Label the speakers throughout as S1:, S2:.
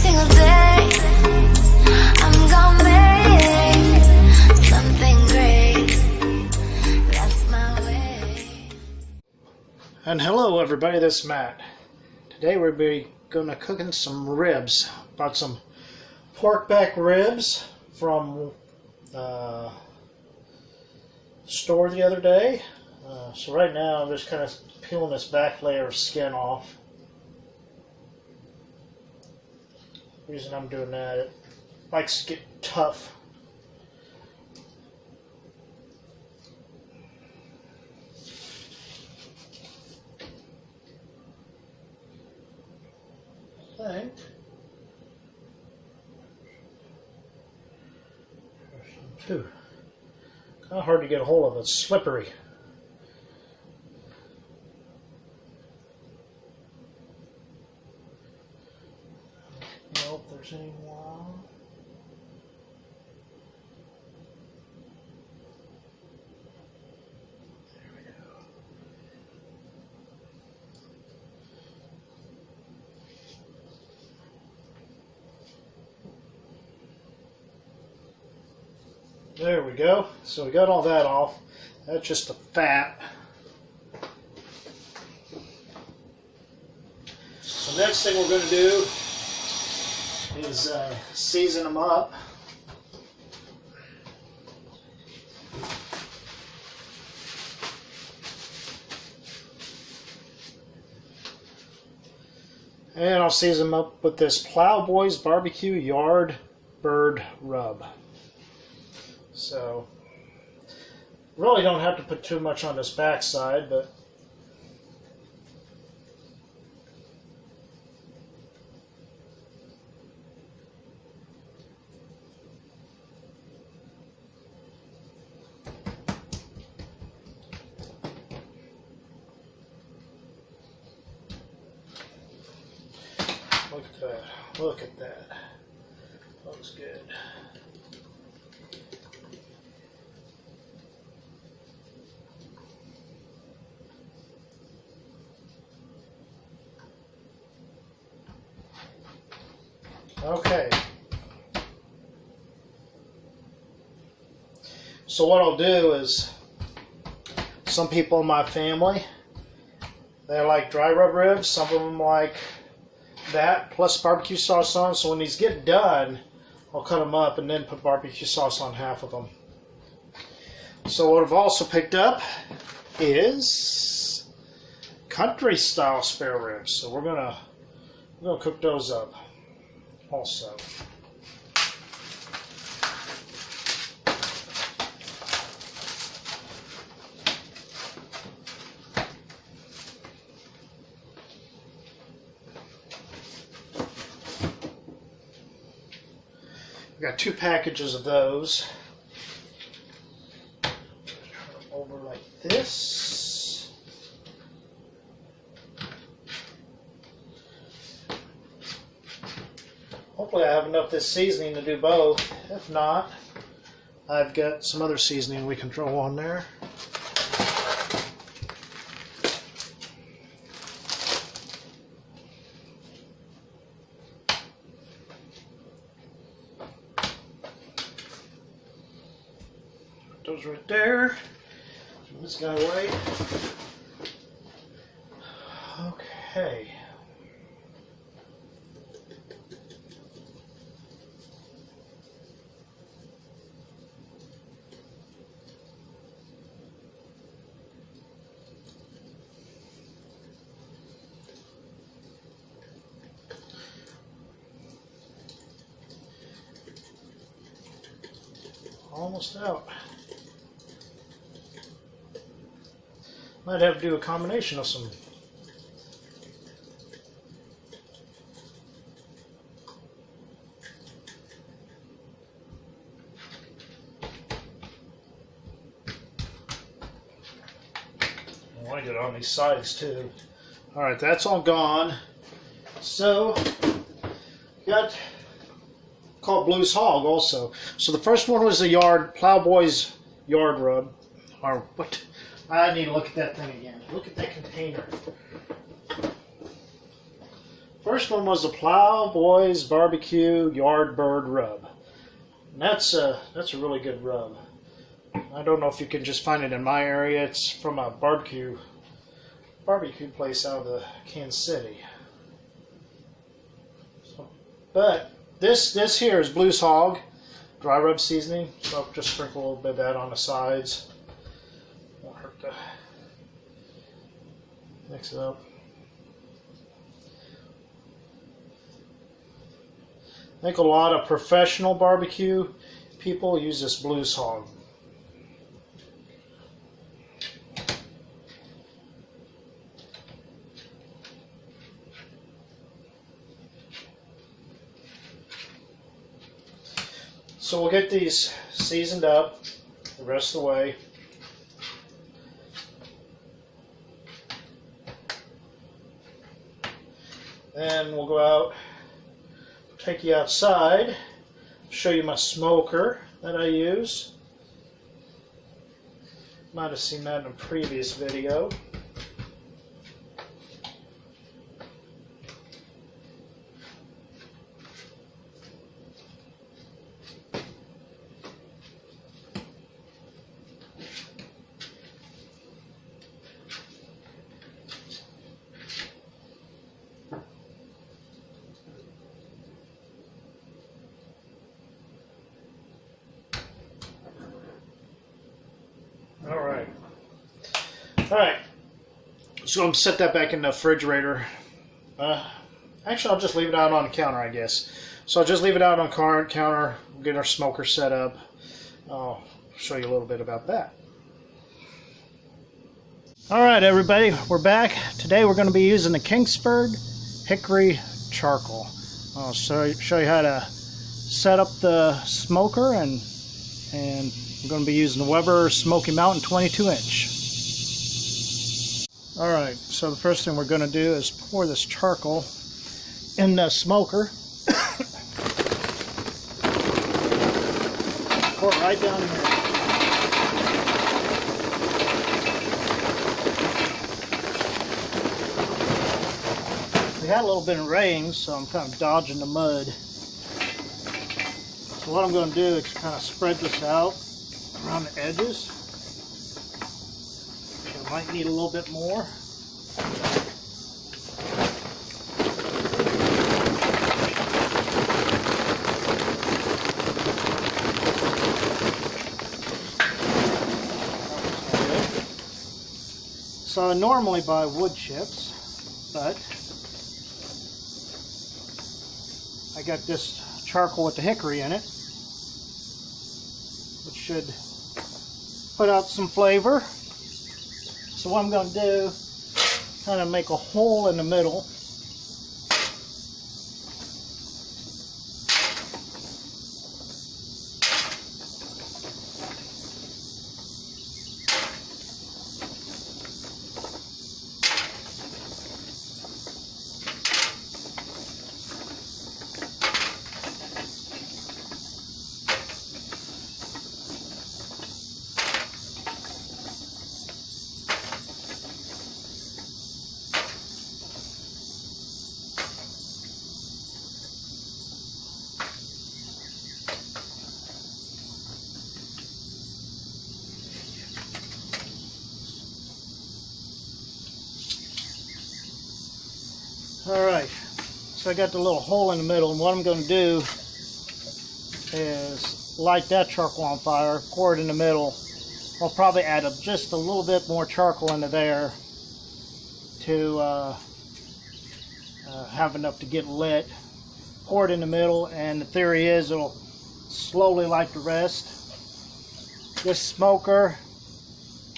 S1: single day. I'm gonna make something great. That's my way.
S2: And hello everybody, this is Matt. Today we're going to cooking some ribs. Bought some pork back ribs from store the other day. So right now I'm just kind of peeling this back layer of skin off. The reason I'm doing that, it likes to get tough. I think. There's some too. Kind of hard to get a hold of. It's slippery. I don't know if there's any more. There we go. There we go. So we got all that off. That's just the fat. So next thing we're going to do is season them up. And I'll season them up with this Plowboys Barbecue Yard Bird Rub. So, really don't have to put too much on this back side, but look at that. Look at that. Looks good. Okay, so what I'll do is, some people in my family, they like dry rub ribs, some of them like that, plus barbecue sauce on, so when these get done, I'll cut them up and then put barbecue sauce on half of them. So what I've also picked up is country style spare ribs, so we're gonna cook those up. Also, we got 2 packages of those. Over like this. Hopefully I have enough this seasoning to do both. If not, I've got some other seasoning we can throw on there. Put those right there. Put this guy away. Okay. Almost out. Might have to do a combination of some. I want to get on these sides too. Alright, that's all gone. So, got called Blues Hog also. So the first one was the Plowboys Yard Rub. Or what? I need to look at that thing again. Look at that container. First one was the Plowboys Barbecue Yardbird Rub. And that's a really good rub. I don't know if you can just find it in my area. It's from a barbecue place out of the Kansas City. So, but this here is Blues Hog dry rub seasoning. So I'll just sprinkle a little bit of that on the sides. Won't hurt to mix it up. I think a lot of professional barbecue people use this Blues Hog. So we'll get these seasoned up the rest of the way. Then we'll go out, take you outside, show you my smoker that I use. Might have seen that in a previous video. Alright, so I'm going to set that back in the refrigerator. Actually, I'll just leave it out on the counter, I guess. So I'll just leave it out on the counter, get our smoker set up. I'll show you a little bit about that. Alright everybody, we're back. Today we're going to be using the Kingsford Hickory Charcoal. I'll show you how to set up the smoker, and we're going to be using the Weber Smoky Mountain 22-inch. Alright, so the first thing we're going to do is pour this charcoal in the smoker. Pour it right down here. We had a little bit of rain, so I'm kind of dodging the mud. So what I'm going to do is kind of spread this out around the edges. Might need a little bit more. So I normally buy wood chips, but I got this charcoal with the hickory in it, which should put out some flavor. So what I'm going to do, kind of make a hole in the middle. Alright, so I got the little hole in the middle, and what I'm going to do is light that charcoal on fire, pour it in the middle. I'll probably add just a little bit more charcoal into there to have enough to get lit. Pour it in the middle, and the theory is it'll slowly light the rest. This smoker,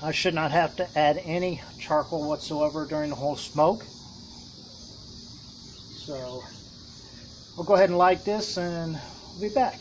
S2: I should not have to add any charcoal whatsoever during the whole smoke. So we'll go ahead and light this, and we'll be back.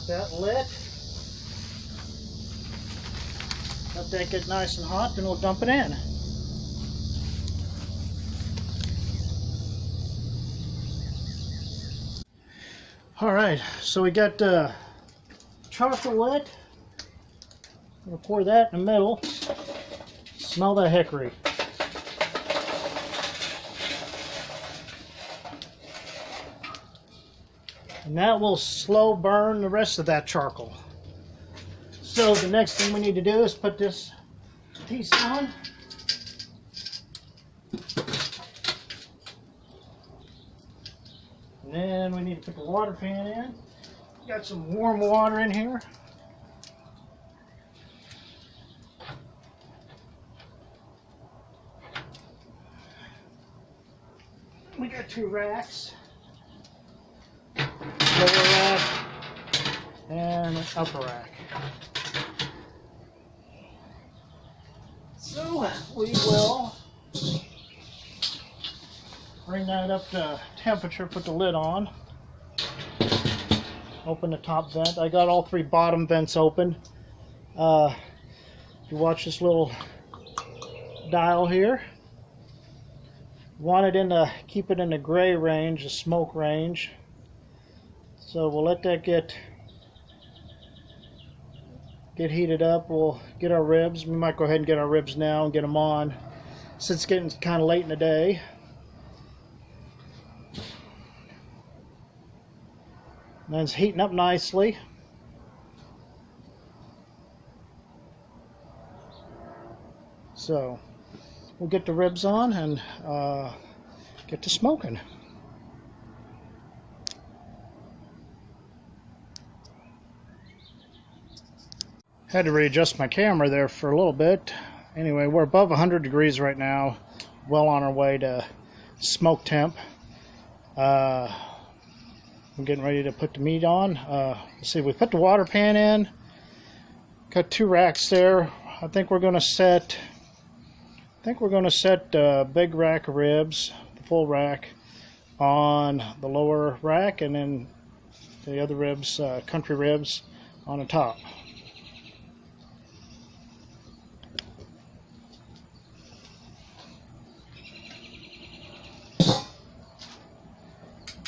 S2: that lit. Let that get nice and hot, then we'll dump it in. Alright, so we got chocolate lit. I'm going to pour that in the middle. Smell that hickory. And that will slow burn the rest of that charcoal. So the next thing we need to do is put this piece on. And then we need to put the water pan in. Got some warm water in here. We got 2 racks. Lower rack and upper rack. So we will bring that up to temperature, put the lid on, open the top vent. I got all 3 bottom vents open. If you watch this little dial here, want it in the, keep it in the gray range, the smoke range. So we'll let that get heated up. We'll get our ribs. We might go ahead and get our ribs now and get them on, since it's getting kind of late in the day. And it's heating up nicely. So we'll get the ribs on and get to smoking. Had to readjust my camera there for a little bit. Anyway, we're above 100 degrees right now, well on our way to smoke temp. I'm getting ready to put the meat on. Let's see, we put the water pan in, got 2 racks there. I think we're going to set a big rack of ribs, the full rack, on the lower rack, and then the other ribs, country ribs, on the top.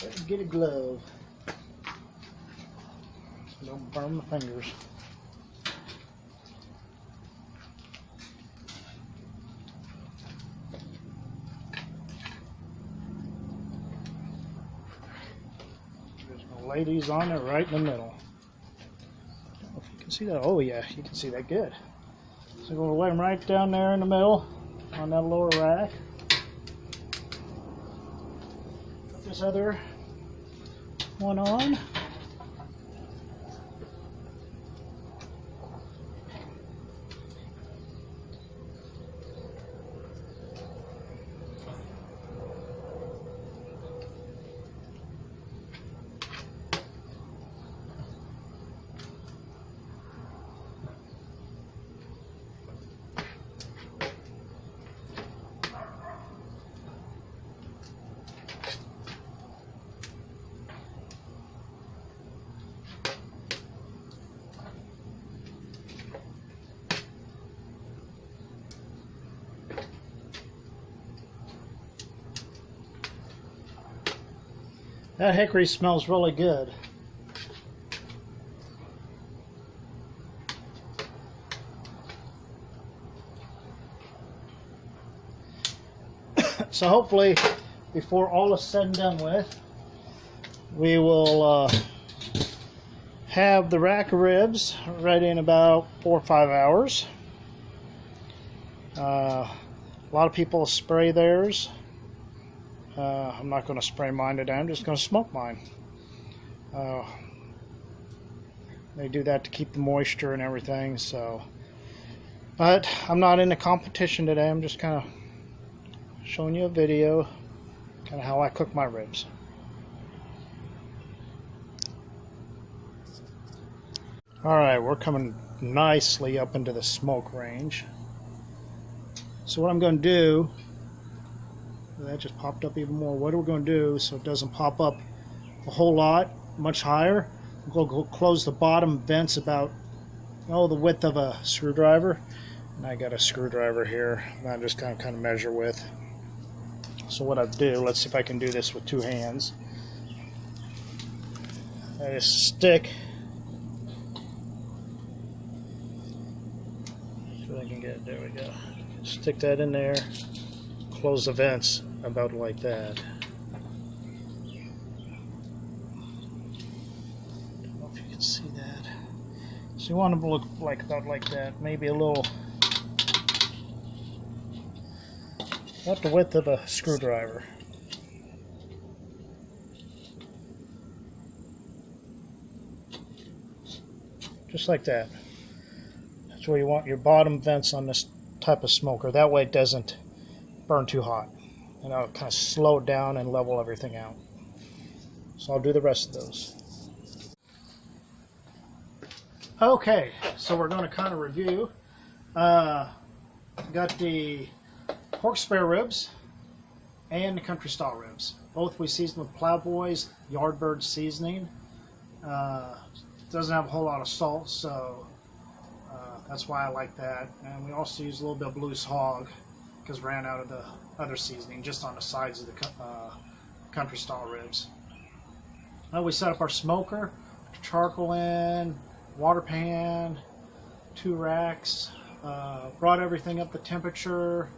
S2: Let's get a glove. Don't burn my fingers. There's my ladies on there right in the middle. I don't know if you can see that. Oh yeah, you can see that good. So we'll lay them right down there in the middle on that lower rack. Put this other one on. That hickory smells really good. So hopefully, before all is said and done with, we will have the rack of ribs ready in about 4 or 5 hours. A lot of people spray theirs. I'm not going to spray mine today. I'm just going to smoke mine. They do that to keep the moisture and everything. So, but I'm not in the competition today. I'm just kind of showing you a video, kind of how I cook my ribs. All right, we're coming nicely up into the smoke range. So what I'm going to do, that just popped up even more. What we're going to do, so it doesn't pop up a whole lot, much higher, Go close the bottom vents about the width of a screwdriver. And I got a screwdriver here that I just kind of measure with. So what I do, let's see if I can do this with two hands. I just stick. See if I can get it. There we go. Stick that in there. Close the vents about like that. Don't know if you can see that. So you want them to look like about like that. Maybe a little. About the width of a screwdriver. Just like that. That's where you want your bottom vents on this type of smoker. That way it doesn't burn too hot. And I'll kind of slow it down and level everything out. So I'll do the rest of those. Okay, so we're going to kind of review. Got the pork spare ribs and the country style ribs. Both we season with Plowboy's Yardbird seasoning. Doesn't have a whole lot of salt, so that's why I like that. And we also use a little bit of Blues Hog because ran out of the other seasoning just on the sides of the country style ribs. Now we set up our smoker, charcoal in, water pan, 2 racks, brought everything up to temperature,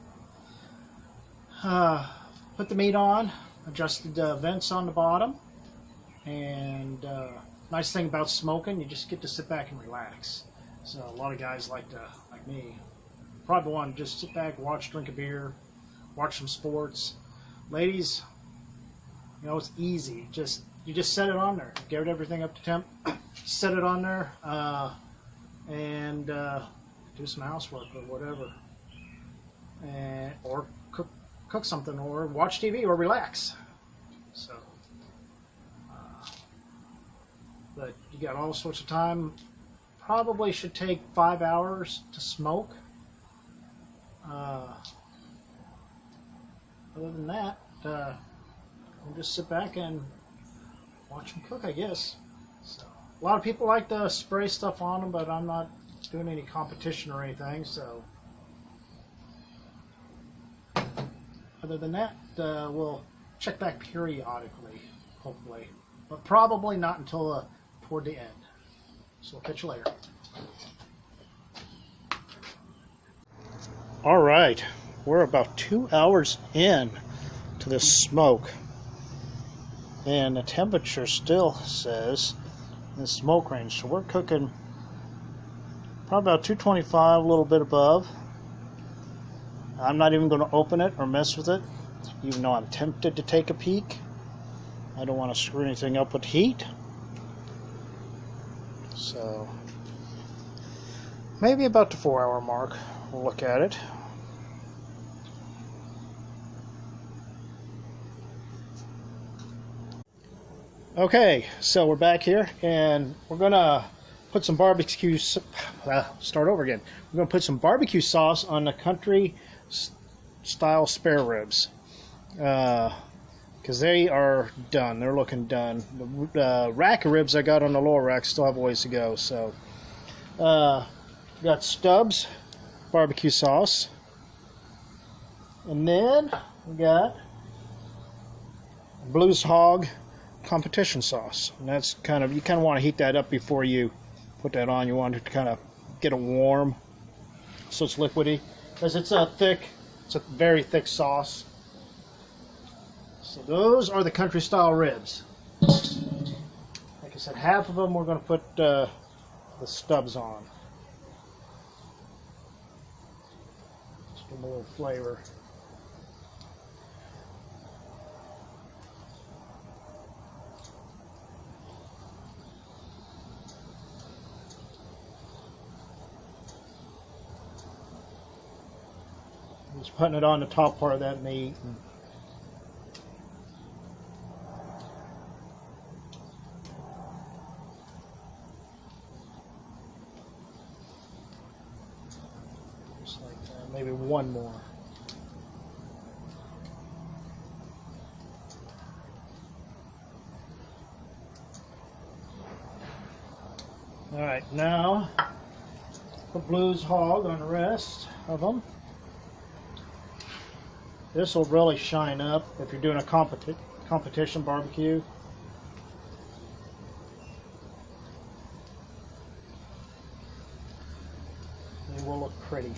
S2: put the meat on, adjusted the vents on the bottom, and nice thing about smoking, you just get to sit back and relax. So a lot of guys like me, probably want to just sit back, watch, drink a beer, watch some sports. Ladies, it's easy. You just set it on there, get everything up to temp, set it on there, and do some housework or whatever, or cook something, or watch TV, or relax. So, but you got all sorts of time. Probably should take 5 hours to smoke. Other than that, we'll just sit back and watch them cook, I guess. So, a lot of people like to spray stuff on them, but I'm not doing any competition or anything. So, other than that, we'll check back periodically, hopefully, but probably not until toward the end. So we'll catch you later. All right, we're about 2 hours in to this smoke, and the temperature still says in the smoke range. So we're cooking probably about 225, a little bit above. I'm not even going to open it or mess with it, even though I'm tempted to take a peek. I don't want to screw anything up with heat. So maybe about the 4 hour mark, we'll look at it. Okay, so we're back here, and we're gonna put some barbecue. Start over again. We're gonna put some barbecue sauce on the country style spare ribs, because they are done. They're looking done. The rack of ribs I got on the lower rack still have a ways to go. So, got Stubbs barbecue sauce, and then we got Blues Hog competition sauce. And that's you kind of want to heat that up before you put that on. You want it to kind of get it warm, so it's liquidy, because it's a very thick sauce. So those are the country style ribs. Like I said, half of them we're going to put the Stubbs on. Just give them a little flavor. Just putting it on the top part of that meat. Just like that. Maybe one more. Now, put Blues Hog on the rest of them. This will really shine up if you're doing a competition barbecue. It will look pretty.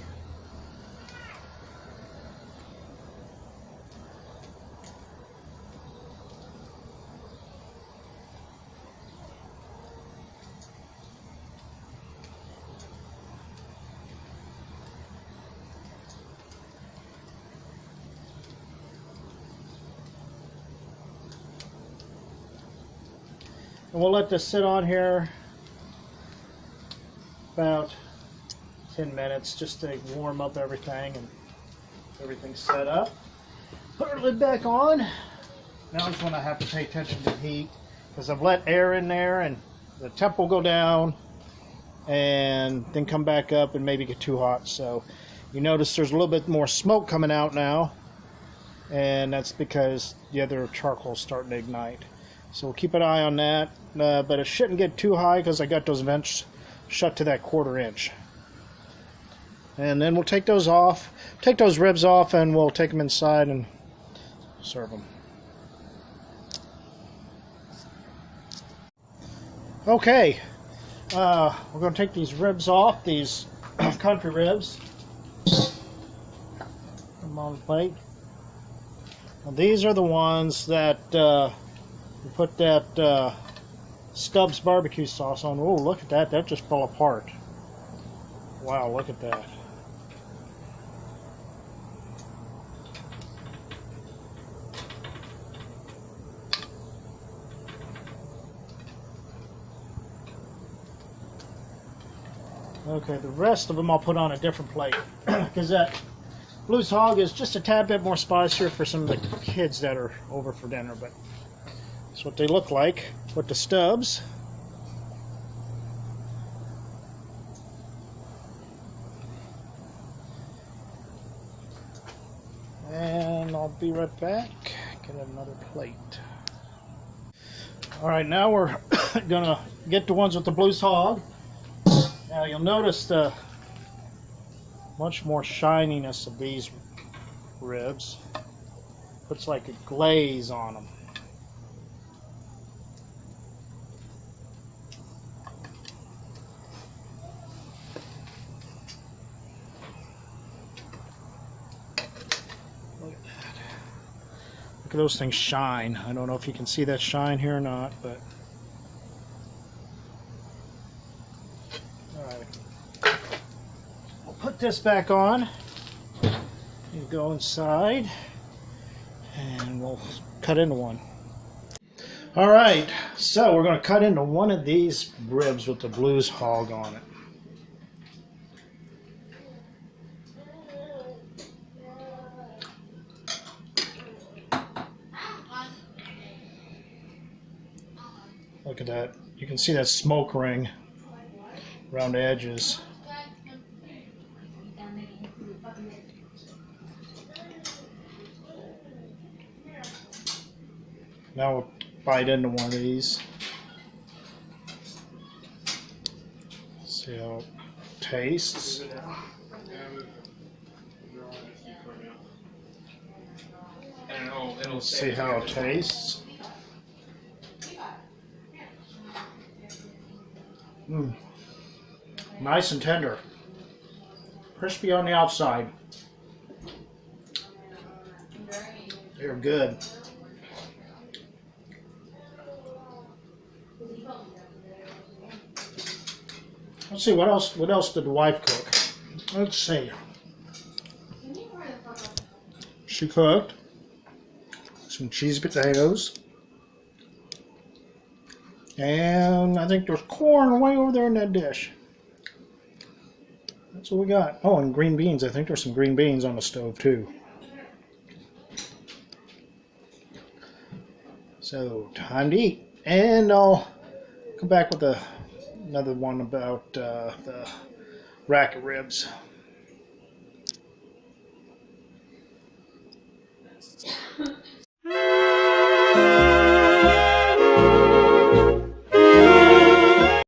S2: And we'll let this sit on here about 10 minutes just to warm up everything and everything's set up. Put our lid back on. Now is when I have to pay attention to the heat because I've let air in there and the temp will go down and then come back up and maybe get too hot. So you notice there's a little bit more smoke coming out now, and that's because the other charcoal is starting to ignite. So we'll keep an eye on that, but it shouldn't get too high because I got those vents shut to that 1/4 inch. And then we'll take those off, take those ribs off, and we'll take them inside and serve them. Okay, we're going to take these ribs off, these country ribs. Put them on the plate. Now, these are the ones that we put that Stubbs barbecue sauce on. Oh, look at that. That just fell apart. Wow, look at that. Okay, the rest of them I'll put on a different plate because that Blues Hog is just a tad bit more spicier for some of the kids that are over for dinner, but that's what they look like with the stubs. And I'll be right back. Get another plate. Alright, now we're gonna get the ones with the Blues Hog. Now you'll notice the much more shininess of these ribs. Puts like a glaze on them. Look at that. Look at those things shine. I don't know if you can see that shine here or not, but put this back on. You go inside and we'll cut into one. Alright, so we're going to cut into one of these ribs with the Blues Hog on it. Look at that. You can see that smoke ring around the edges. Now we'll bite into one of these. See how it tastes. Let's see how it tastes. Nice and tender. Crispy on the outside. They're good. Let's see, what else did the wife cook? Let's see. She cooked some cheesy potatoes. And I think there's corn way over there in that dish. That's what we got. Oh, and green beans. I think there's some green beans on the stove too. So, time to eat. And I'll come back with another one about the rack of ribs.